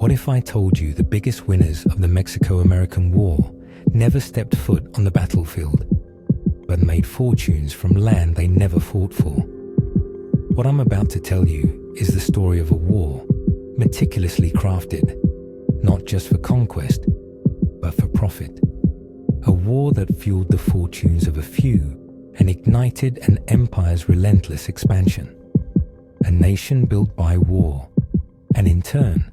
What if I told you the biggest winners of the Mexico-American War never stepped foot on the battlefield, but made fortunes from land they never fought for? What I'm about to tell you is the story of a war, meticulously crafted, not just for conquest, but for profit. A war that fueled the fortunes of a few and ignited an empire's relentless expansion. A nation built by war, and in turn,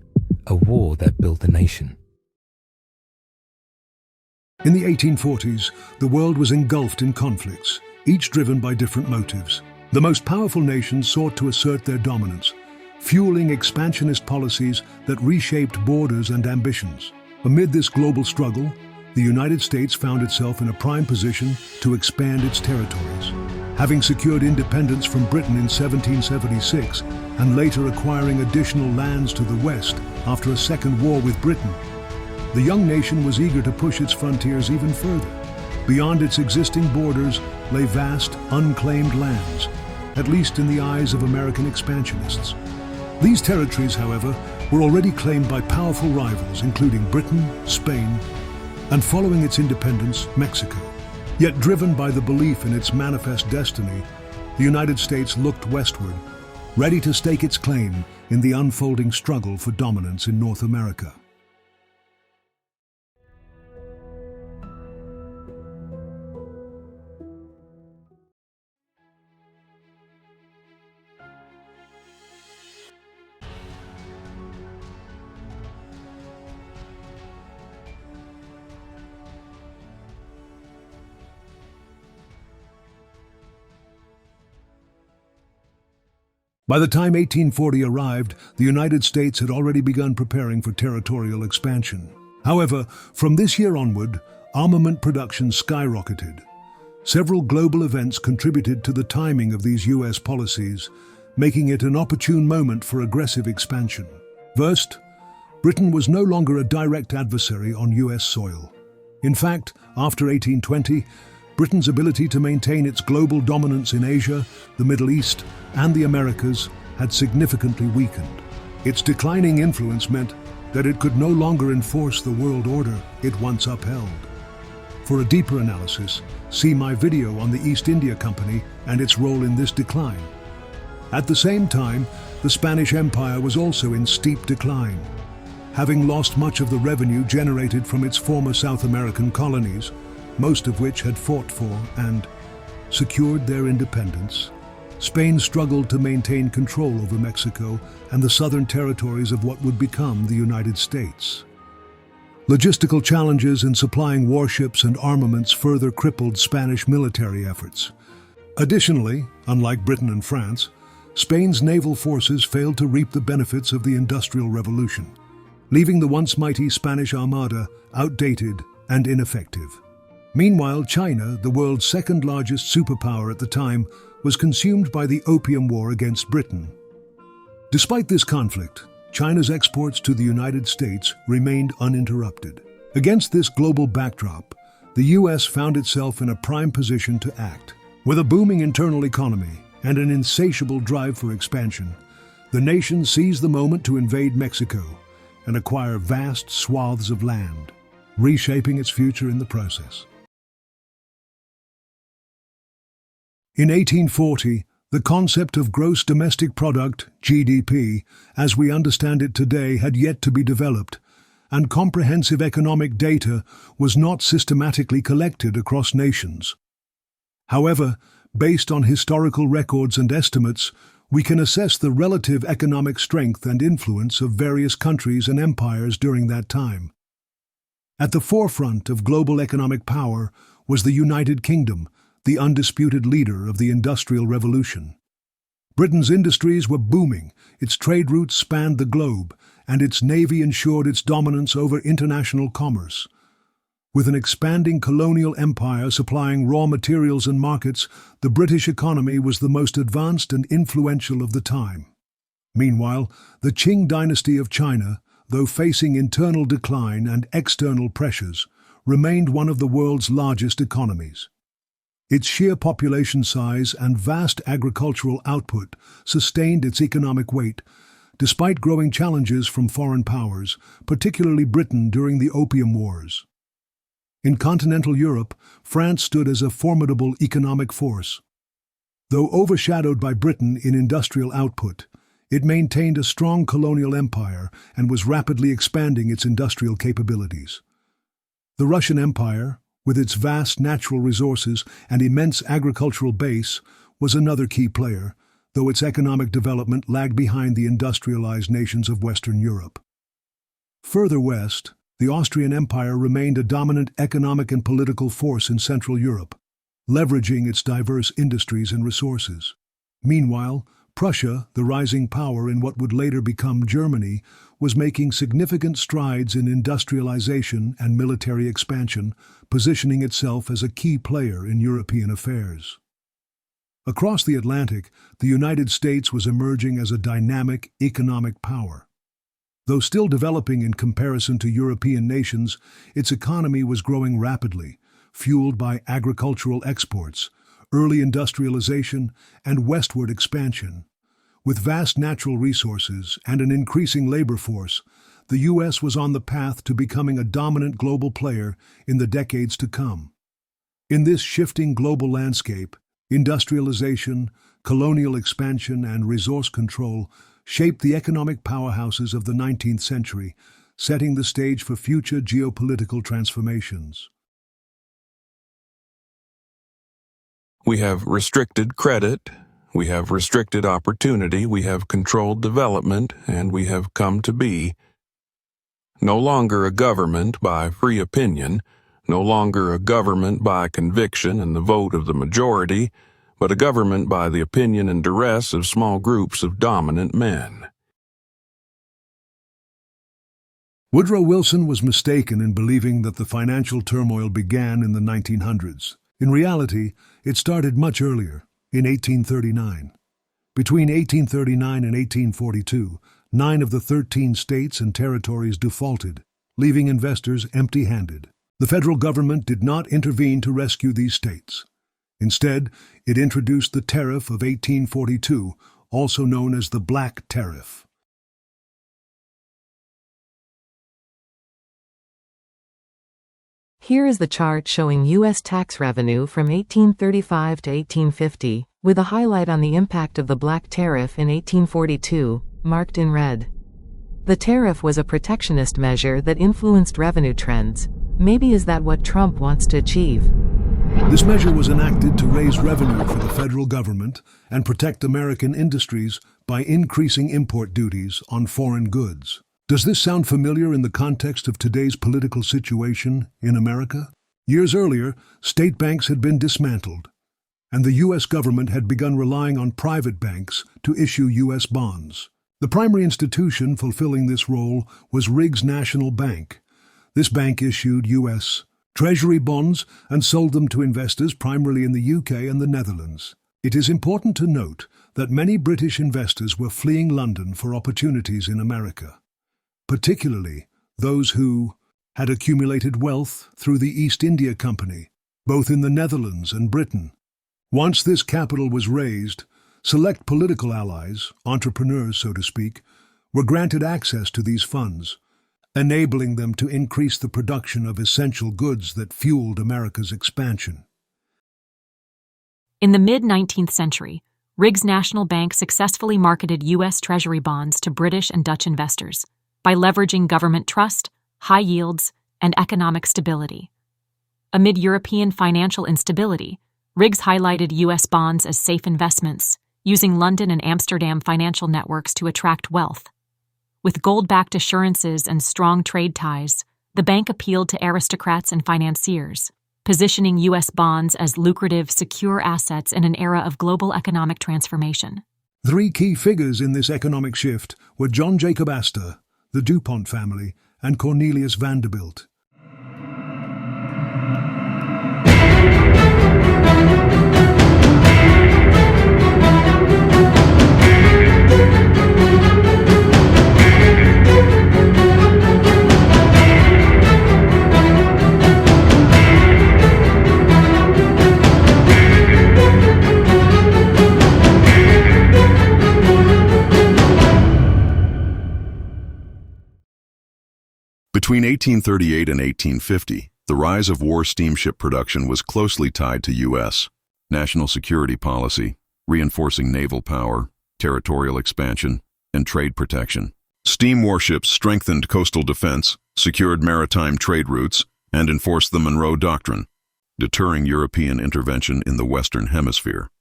a war that built a nation. In the 1840s, the world was engulfed in conflicts, each driven by different motives. The most powerful nations sought to assert their dominance, fueling expansionist policies that reshaped borders and ambitions. Amid this global struggle, the United States found itself in a prime position to expand its territories. Having secured independence from Britain in 1776 and later acquiring additional lands to the west after a second war with Britain, the young nation was eager to push its frontiers even further. Beyond its existing borders lay vast, unclaimed lands, at least in the eyes of American expansionists. These territories, however, were already claimed by powerful rivals including Britain, Spain, and following its independence, Mexico. Yet driven by the belief in its manifest destiny, the United States looked westward, ready to stake its claim in the unfolding struggle for dominance in North America. By the time 1840 arrived, the United States had already begun preparing for territorial expansion. However, from this year onward, armament production skyrocketed. Several global events contributed to the timing of these U.S. policies, making it an opportune moment for aggressive expansion. First, Britain was no longer a direct adversary on U.S. soil. In fact, after 1820, Britain's ability to maintain its global dominance in Asia, the Middle East, and the Americas had significantly weakened. Its declining influence meant that it could no longer enforce the world order it once upheld. For a deeper analysis, see my video on the East India Company and its role in this decline. At the same time, the Spanish Empire was also in steep decline. Having lost much of the revenue generated from its former South American colonies, most of which had fought for and secured their independence, Spain struggled to maintain control over Mexico and the southern territories of what would become the United States. Logistical challenges in supplying warships and armaments further crippled Spanish military efforts. Additionally, unlike Britain and France, Spain's naval forces failed to reap the benefits of the Industrial Revolution, leaving the once mighty Spanish Armada outdated and ineffective. Meanwhile, China, the world's second-largest superpower at the time, was consumed by the Opium War against Britain. Despite this conflict, China's exports to the United States remained uninterrupted. Against this global backdrop, the U.S. found itself in a prime position to act. With a booming internal economy and an insatiable drive for expansion, the nation seized the moment to invade Mexico and acquire vast swaths of land, reshaping its future in the process. In 1840, the concept of gross domestic product, GDP, as we understand it today had yet to be developed, and comprehensive economic data was not systematically collected across nations. However, based on historical records and estimates, we can assess the relative economic strength and influence of various countries and empires during that time. At the forefront of global economic power was the United Kingdom, the undisputed leader of the Industrial Revolution. Britain's industries were booming, its trade routes spanned the globe, and its navy ensured its dominance over international commerce. With an expanding colonial empire supplying raw materials and markets, the British economy was the most advanced and influential of the time. Meanwhile, the Qing dynasty of China, though facing internal decline and external pressures, remained one of the world's largest economies. Its sheer population size and vast agricultural output sustained its economic weight, despite growing challenges from foreign powers, particularly Britain during the Opium Wars. In continental Europe, France stood as a formidable economic force. Though overshadowed by Britain in industrial output, it maintained a strong colonial empire and was rapidly expanding its industrial capabilities. The Russian Empire, with its vast natural resources and immense agricultural base, was another key player, though its economic development lagged behind the industrialized nations of Western Europe. Further west, the Austrian Empire remained a dominant economic and political force in Central Europe, leveraging its diverse industries and resources. Meanwhile, Prussia, the rising power in what would later become Germany, was making significant strides in industrialization and military expansion, positioning itself as a key player in European affairs. Across the Atlantic, the United States was emerging as a dynamic economic power. Though still developing in comparison to European nations, its economy was growing rapidly, fueled by agricultural exports, early industrialization, and westward expansion. With vast natural resources and an increasing labor force, the U.S. was on the path to becoming a dominant global player in the decades to come. In this shifting global landscape, industrialization, colonial expansion, and resource control shaped the economic powerhouses of the 19th century, setting the stage for future geopolitical transformations. We have restricted credit, we have restricted opportunity, we have controlled development, and we have come to be no longer a government by free opinion, no longer a government by conviction and the vote of the majority, but a government by the opinion and duress of small groups of dominant men. Woodrow Wilson was mistaken in believing that the financial turmoil began in the 1900s. In reality, it started much earlier, in 1839. Between 1839 and 1842, 9 of the 13 states and territories defaulted, leaving investors empty-handed. The federal government did not intervene to rescue these states. Instead, it introduced the Tariff of 1842, also known as the Black Tariff. Here is the chart showing U.S. tax revenue from 1835 to 1850, with a highlight on the impact of the Black Tariff in 1842, marked in red. The tariff was a protectionist measure that influenced revenue trends. Maybe is that what Trump wants to achieve? This measure was enacted to raise revenue for the federal government and protect American industries by increasing import duties on foreign goods. Does this sound familiar in the context of today's political situation in America? Years earlier, state banks had been dismantled, and the U.S. government had begun relying on private banks to issue U.S. bonds. The primary institution fulfilling this role was Riggs National Bank. This bank issued U.S. Treasury bonds and sold them to investors primarily in the UK and the Netherlands. It is important to note that many British investors were fleeing London for opportunities in America, particularly those who had accumulated wealth through the East India Company, both in the Netherlands and Britain. Once this capital was raised, select political allies, entrepreneurs so to speak, were granted access to these funds, enabling them to increase the production of essential goods that fueled America's expansion. In the mid-19th century, Riggs National Bank successfully marketed U.S. Treasury bonds to British and Dutch investors by leveraging government trust, high yields, and economic stability. Amid European financial instability, Riggs highlighted U.S. bonds as safe investments, using London and Amsterdam financial networks to attract wealth. With gold-backed assurances and strong trade ties, the bank appealed to aristocrats and financiers, positioning U.S. bonds as lucrative, secure assets in an era of global economic transformation. 3 key figures in this economic shift were John Jacob Astor, the DuPont family, and Cornelius Vanderbilt. Between 1838 and 1850, the rise of war steamship production was closely tied to U.S. national security policy, reinforcing naval power, territorial expansion, and trade protection. Steam warships strengthened coastal defense, secured maritime trade routes, and enforced the Monroe Doctrine, deterring European intervention in the Western Hemisphere.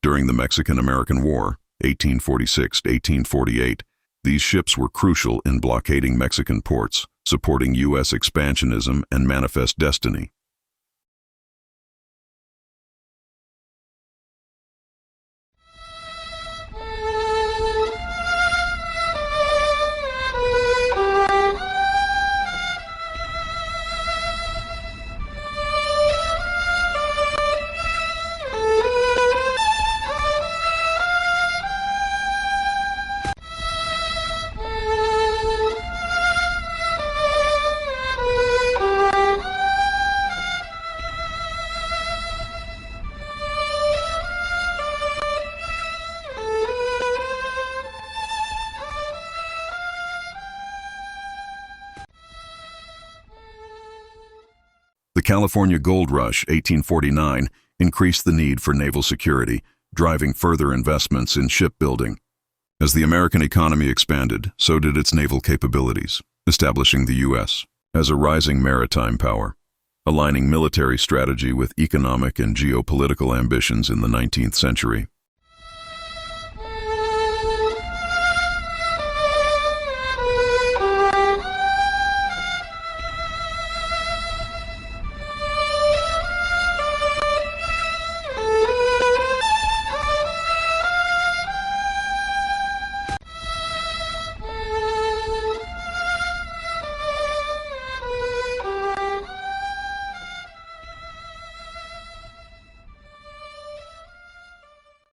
During the Mexican-American War, 1846 to 1848, these ships were crucial in blockading Mexican ports, supporting U.S. expansionism and manifest destiny. The California Gold Rush, 1849, increased the need for naval security, driving further investments in shipbuilding. As the American economy expanded, so did its naval capabilities, establishing the U.S. as a rising maritime power, aligning military strategy with economic and geopolitical ambitions in the 19th century.